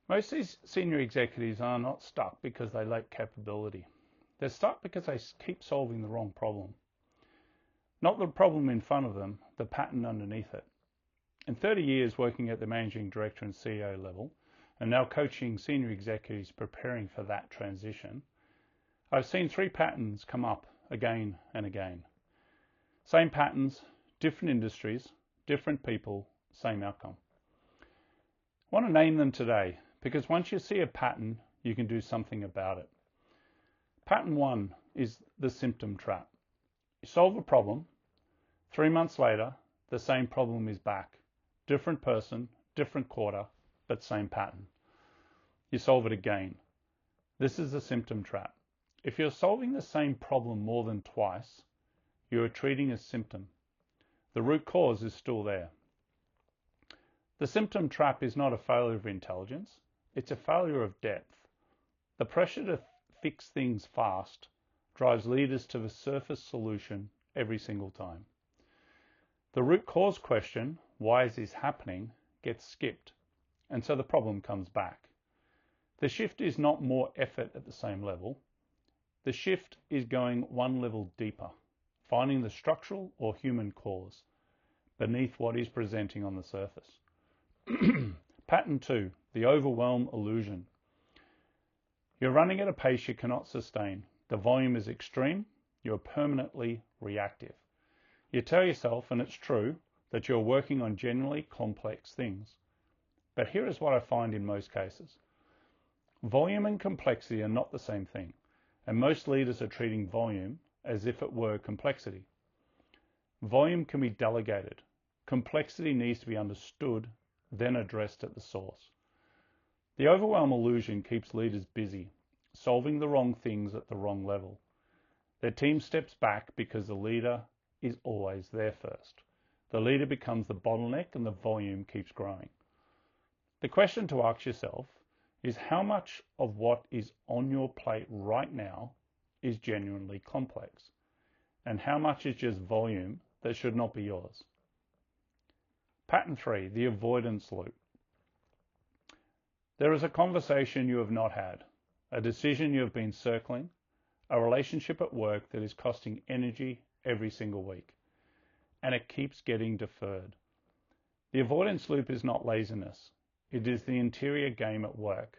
Most of these senior executives are not stuck because they lack capability. They're stuck because they keep solving the wrong problem. Not the problem in front of them, the pattern underneath it. In 30 years working at the managing director and CEO level, and now coaching senior executives preparing for that transition, I've seen three patterns come up again and again. Same patterns, different industries, different people, same outcome. I want to name them today because once you see a pattern, you can do something about it. Pattern one is the symptom trap. You solve a problem, 3 months later, the same problem is back. Different person, different quarter, but same pattern. You solve it again. This is the symptom trap. If you're solving the same problem more than twice, you are treating a symptom. The root cause is still there. The symptom trap is not a failure of intelligence, it's a failure of depth. The pressure to fix things fast drives leaders to the surface solution every single time. The root cause question, why is this happening, gets skipped, and so the problem comes back. The shift is not more effort at the same level. The shift is going one level deeper, finding the structural or human cause beneath what is presenting on the surface. Pattern 2, the Overwhelm Illusion. You're running at a pace you cannot sustain. The volume is extreme. You're permanently reactive. You tell yourself, and it's true, that you're working on genuinely complex things. But here is what I find in most cases. Volume and complexity are not the same thing, and most leaders are treating volume as if it were complexity. Volume can be delegated. Complexity needs to be understood, then addressed at the source. The overwhelm illusion keeps leaders busy, solving the wrong things at the wrong level. Their team steps back because the leader is always there first. The leader becomes the bottleneck and the volume keeps growing. The question to ask yourself is how much of what is on your plate right now is genuinely complex, and how much is just volume that should not be yours. Pattern 3, the avoidance loop. There is a conversation you have not had, a decision you have been circling, a relationship at work that is costing energy every single week, and it keeps getting deferred. The avoidance loop is not laziness. It is the interior game at work.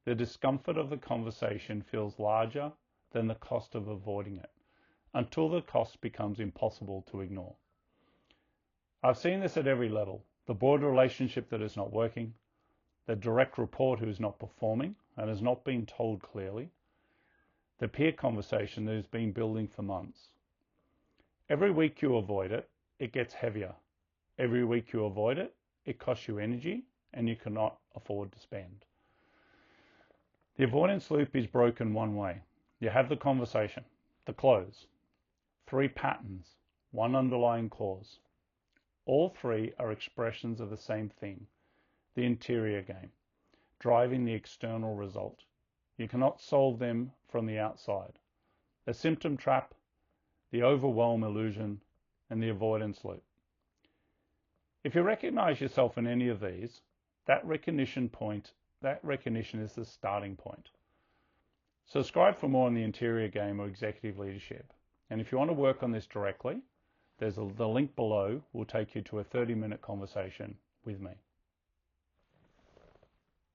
The discomfort of the conversation feels larger than the cost of avoiding it, until the cost becomes impossible to ignore. I've seen this at every level. The board relationship that is not working, the direct report who is not performing and has not been told clearly, the peer conversation that has been building for months. Every week you avoid it, it gets heavier. Every week you avoid it, it costs you energy and you cannot afford to spend. The avoidance loop is broken one way. You have the conversation, the close, 3 patterns, 1 underlying cause. All 3 are expressions of the same thing, the interior game, driving the external result. You cannot solve them from the outside. The symptom trap, the overwhelm illusion, and the avoidance loop. If you recognize yourself in any of these, that recognition is the starting point. Subscribe for more on the interior game or executive leadership. And if you want to work on this directly, the link below will take you to a 30-minute conversation with me.